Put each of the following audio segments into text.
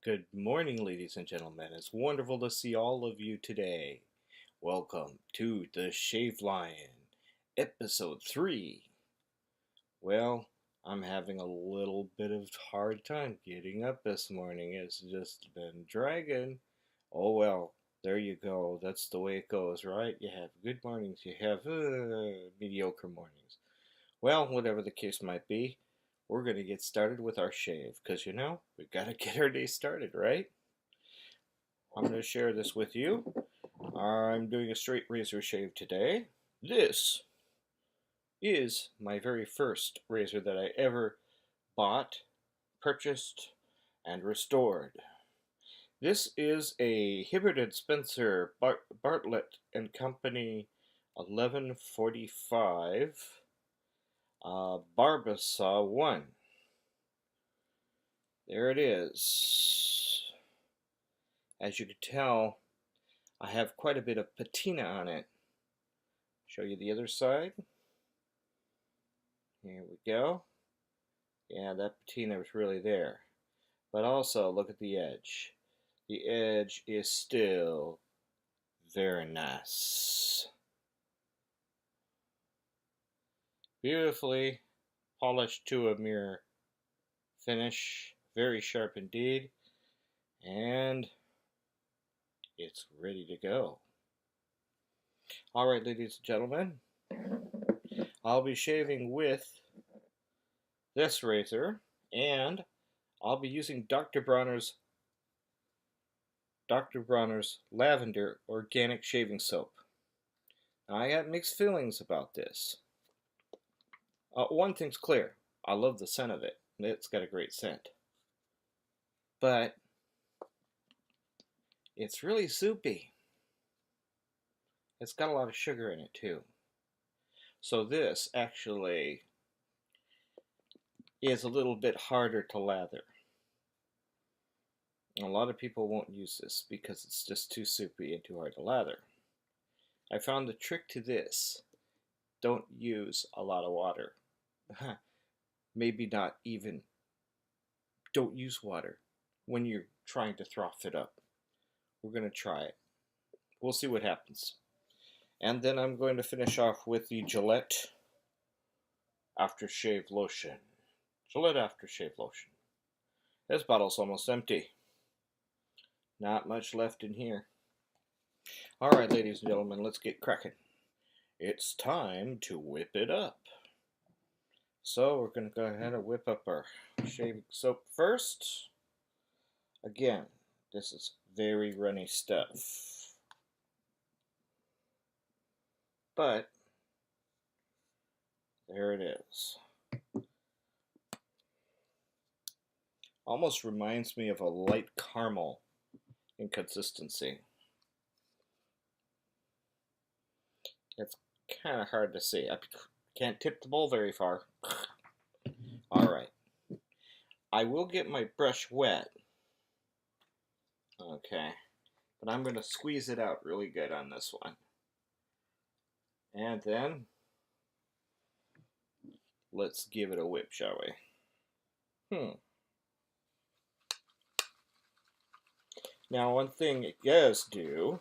Good morning, ladies and gentlemen. It's wonderful to see all of you today. Welcome to the Shave Lion, episode 3. Well, I'm having a little bit of hard time getting up this morning. It's just been dragging. Oh well, there you go. That's the way it goes, right? You have good mornings, you have mediocre mornings. Well, whatever the case might be, we're going to get started with our shave because we've got to get our day started, right? I'm going to share this with you. I'm doing a straight razor shave today. This is my very first razor that I ever bought, purchased, and restored. This is a Hibbert and Spencer Bartlett and Company 1145 Barbers A1. There it is. As you can tell, I have quite a bit of patina on it. Show you the other side. Here we go. Yeah, that patina is really there. But also, look at the edge. The edge is still very nice. Beautifully polished to a mere finish. Very sharp indeed. And it's ready to go. Alright, ladies and gentlemen, I'll be shaving with this razor, and I'll be using Dr. Bronner's Lavender Organic Shaving Soap. Now, I got mixed feelings about this. One thing's clear. I love the scent of it. It's got a great scent. But it's really soupy. It's got a lot of sugar in it too. So this actually is a little bit harder to lather. A lot of people won't use this because it's just too soupy and too hard to lather. I found the trick to this. Don't use a lot of water. Maybe not even. Don't use water when you're trying to froth it up. We're going to try it. We'll see what happens. And then I'm going to finish off with the Gillette aftershave lotion. Gillette aftershave lotion. This bottle's almost empty. Not much left in here. Alright, ladies and gentlemen, let's get cracking. It's time to whip it up. So we're going to go ahead and whip up our shaving soap first. Again, this is very runny stuff. But there it is. Almost reminds me of a light caramel in consistency. It's kind of hard to see. I can't tip the bowl very far. Alright. I will get my brush wet. Okay. But I'm going to squeeze it out really good on this one. And then, let's give it a whip, shall we? Now, one thing it does do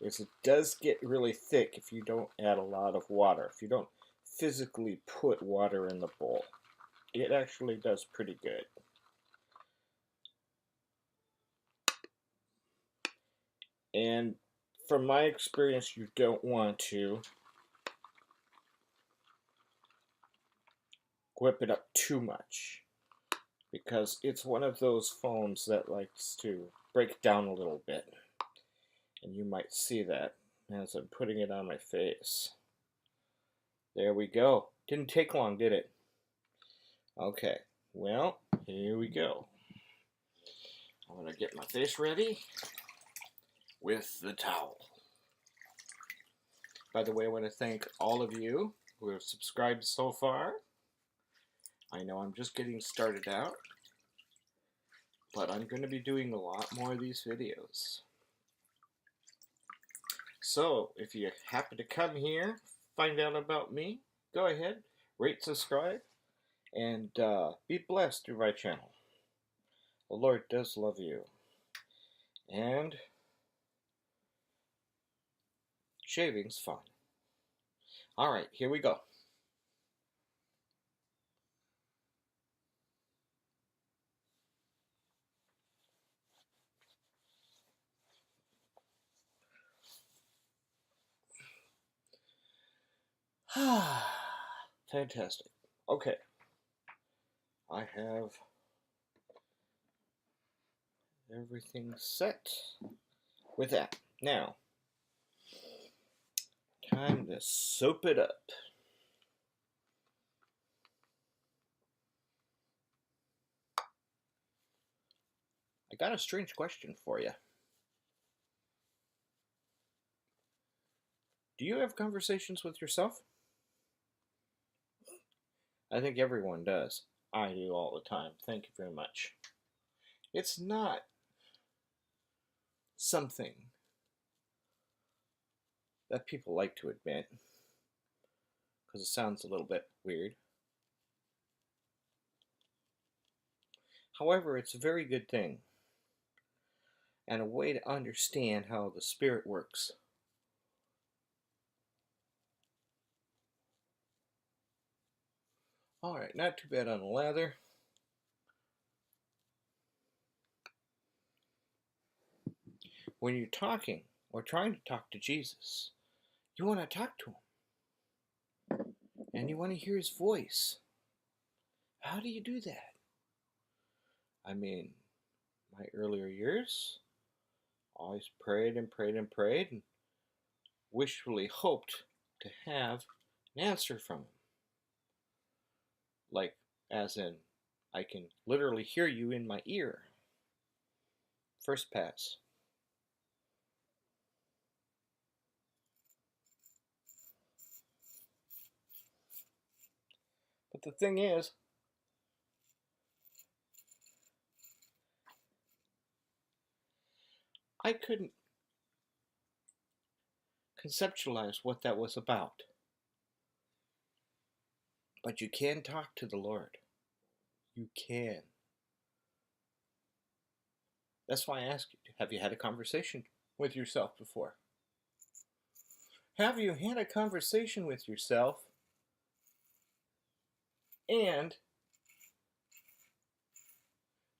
is it does get really thick if you don't add a lot of water. If you don't physically put water in the bowl, it actually does pretty good. And from my experience, you don't want to whip it up too much because it's one of those foams that likes to break down a little bit. And you might see that as I'm putting it on my face. There we go. Didn't take long, did it? Okay, well, here we go. I'm going to get my face ready with the towel. By the way, I want to thank all of you who have subscribed so far. I know I'm just getting started out, but I'm going to be doing a lot more of these videos. So, if you happen to come here, find out about me, go ahead, rate, subscribe, and be blessed through my channel. The Lord does love you. And shaving's fun. Alright, here we go. Fantastic. Okay. I have everything set with that. Now, time to soap it up. I got a strange question for you. Do you have conversations with yourself? I think everyone does. I do all the time. Thank you very much. It's not something that people like to admit because it sounds a little bit weird. However, it's a very good thing and a way to understand how the spirit works. Alright, not too bad on the lather. When you're talking or trying to talk to Jesus, you want to talk to him. And you want to hear his voice. How do you do that? I mean, my earlier years, I always prayed and prayed and prayed and wishfully hoped to have an answer from him. Like, as in, I can literally hear you in my ear. First pass. But the thing is, I couldn't conceptualize what that was about. But you can talk to the Lord. You can. That's why I ask you, have you had a conversation with yourself before? Have you had a conversation with yourself and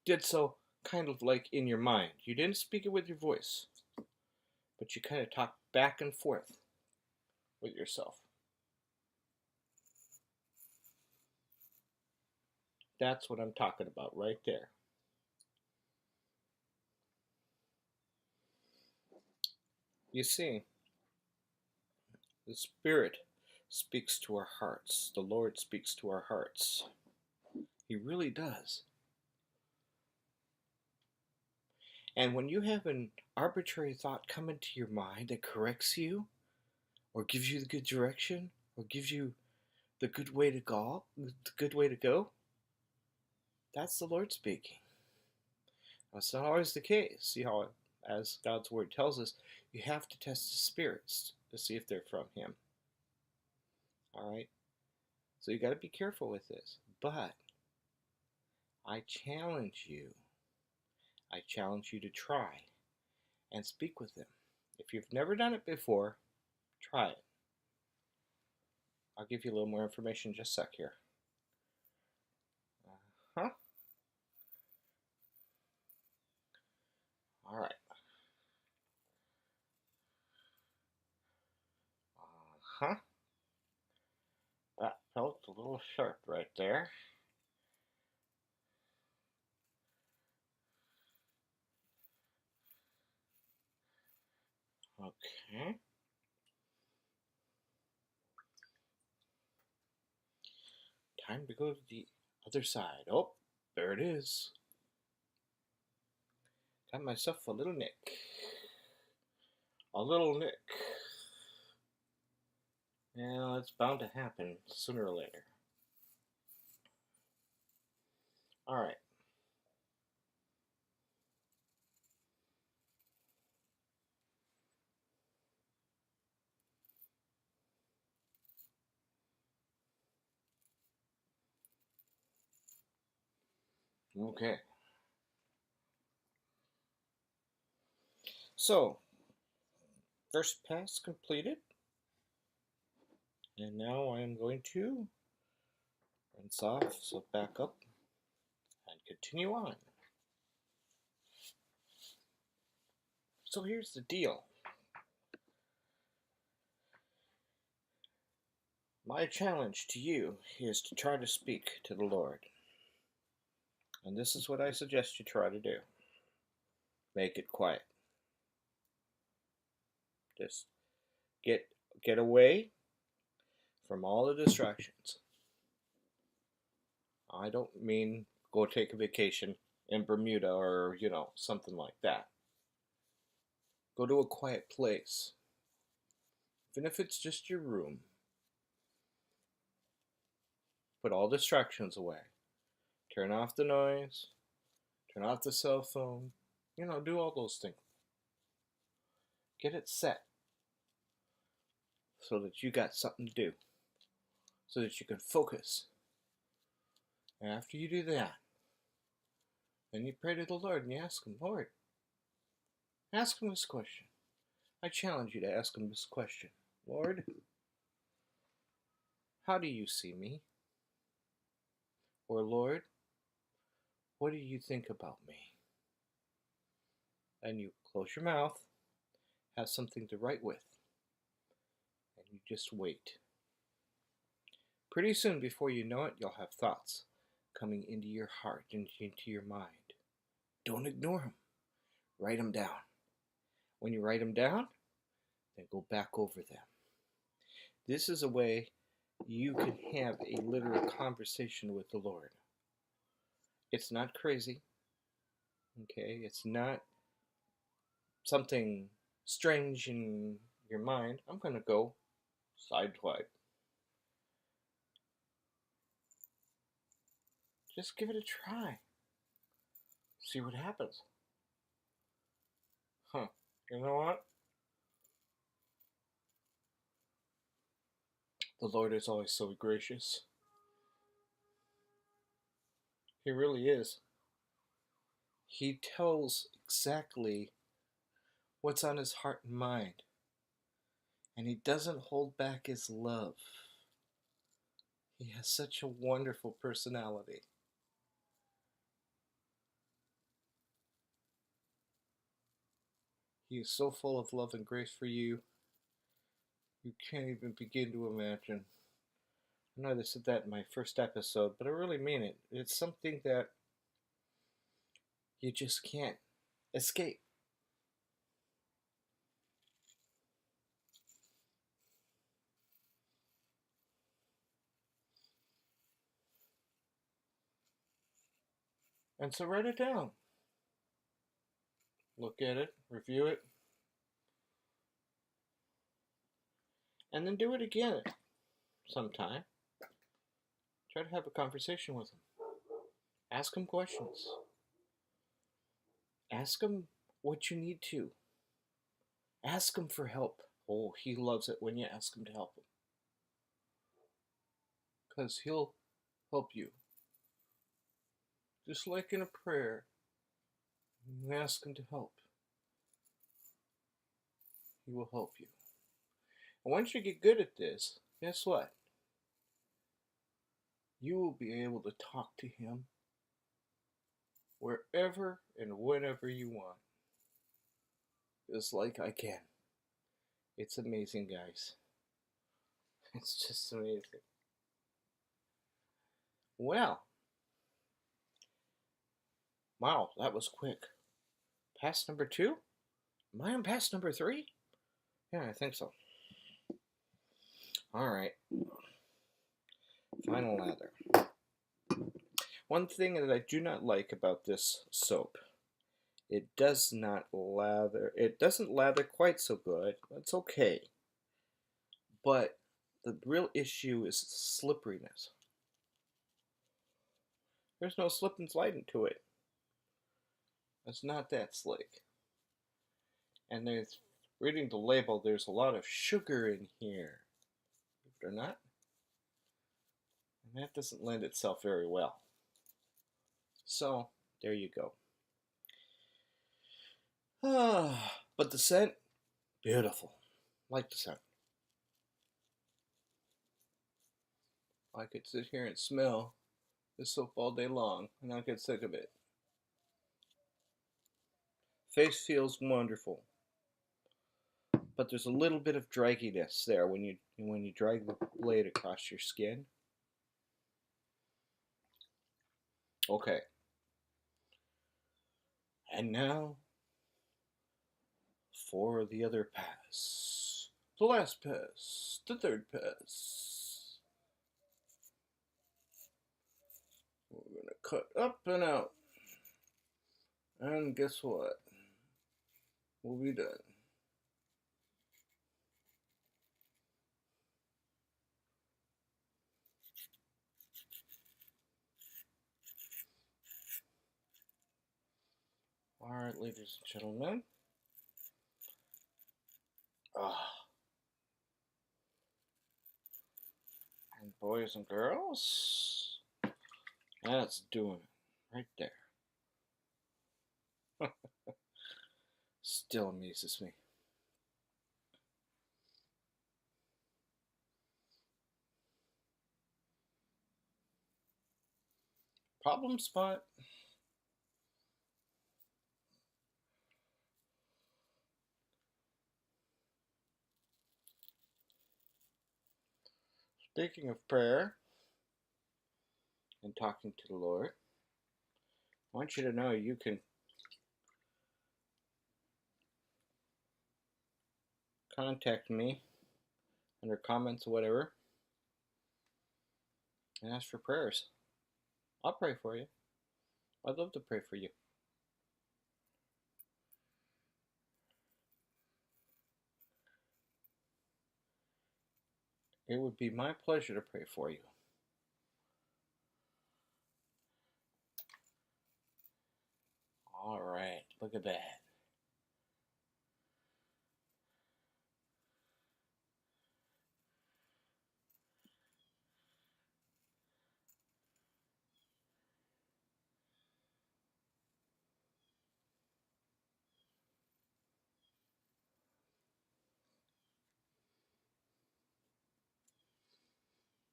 did so kind of like in your mind? You didn't speak it with your voice, but you kind of talked back and forth with yourself. That's what I'm talking about right there. You see, the Spirit speaks to our hearts. The Lord speaks to our hearts. He really does. And when you have an arbitrary thought come into your mind that corrects you, or gives you the good direction, or gives you the good way to go, that's the Lord speaking. That's not always the case. See how, as God's Word tells us, you have to test the spirits to see if they're from Him. Alright? So you got to be careful with this. But I challenge you to try and speak with Him. If you've never done it before, try it. I'll give you a little more information in just a sec here. Alright. That felt a little sharp right there. Okay. Time to go to the other side. Oh, there it is. Got myself a little nick. A little nick. Yeah, it's bound to happen sooner or later. Alright. Okay. So, first pass completed. And now I am going to rinse off, so back up, and continue on. So here's the deal. My challenge to you is to try to speak to the Lord. And this is what I suggest you try to do. Make it quiet. Just get away from all the distractions. I don't mean go take a vacation in Bermuda or, something like that. Go to a quiet place. Even if it's just your room. Put all distractions away. Turn off the noise. Turn off the cell phone. Do all those things. Get it set so that you got something to do. So that you can focus. And after you do that, then you pray to the Lord and you ask Him, Lord, ask Him this question. I challenge you to ask Him this question. Lord, how do you see me? Or Lord, what do you think about me? And you close your mouth, have something to write with, and you just wait. Pretty soon, before you know it, you'll have thoughts coming into your heart, into your mind. Don't ignore them. Write them down. When you write them down, then go back over them. This is a way you can have a literal conversation with the Lord. It's not crazy. Okay? It's not something strange in your mind. I'm going to go sideswipe. Just give it a try. See what happens. You know what? The Lord is always so gracious. He really is. He tells exactly what's on His heart and mind. And He doesn't hold back His love. He has such a wonderful personality. He is so full of love and grace for you. You can't even begin to imagine. I know I said that in my first episode, but I really mean it. It's something that you just can't escape. And so write it down. Look at it, review it, and then do it again sometime. Try to have a conversation with Him. Ask Him questions. Ask Him what you need to. Ask Him for help. Oh, He loves it when you ask Him to help Him. Because He'll help you. Just like in a prayer, you ask Him to help. He will help you. And once you get good at this, guess what? You will be able to talk to Him wherever and whenever you want. Just like I can. It's amazing, guys. It's just amazing. Well, wow, that was quick. Pass number 2? Am I on pass number 3? Yeah, I think so. Alright. Final lather. One thing that I do not like about this soap, it does not lather. It doesn't lather quite so good. That's okay. But the real issue is slipperiness. There's no slip and slide into it. It's not that slick. And there's, reading the label, there's a lot of sugar in here. Believe it or not. And that doesn't lend itself very well. So, there you go. But the scent, beautiful. Like the scent. I could sit here and smell this soap all day long and not get sick of it. Face feels wonderful, but there's a little bit of dragginess there when you drag the blade across your skin. Okay. And now for the other pass. The last pass. The third pass. We're going to cut up and out. And guess what? We'll be done. Alright, ladies and gentlemen. And boys and girls. That's doing it. Right there. Still amazes me. Problem spot. Speaking of prayer and talking to the Lord, I want you to know you can contact me under comments or whatever and ask for prayers. I'll pray for you. I'd love to pray for you. It would be my pleasure to pray for you. All right, look at that.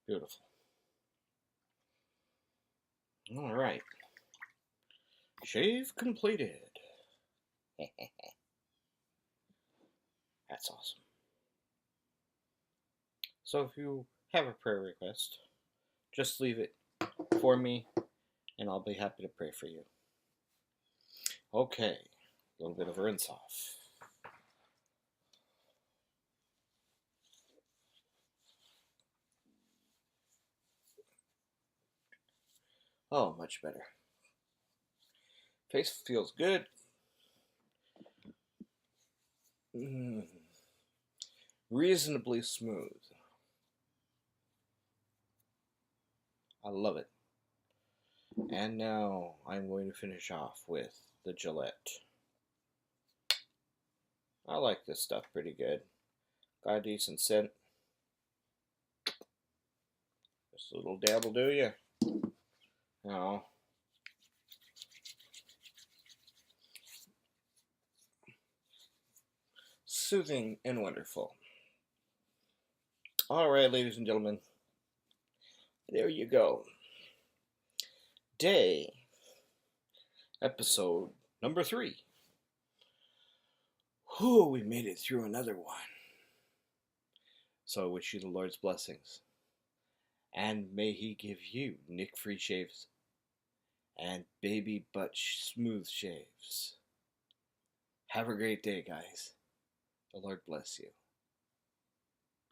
Beautiful. All right. Shave completed. That's awesome. So if you have a prayer request, just leave it for me and I'll be happy to pray for you. Okay, a little bit of a rinse off. Oh, much better. Face feels good. Reasonably smooth. I love it. And now I'm going to finish off with the Gillette. I like this stuff pretty good. Got a decent scent. Just a little dab will do you. No. Soothing and wonderful. Alright, ladies and gentlemen. There you go. Day. Episode number 3. Whew, we made it through another one. So I wish you the Lord's blessings. And may He give you nick-free shaves and baby butt smooth shaves. Have a great day, guys. The Lord bless you.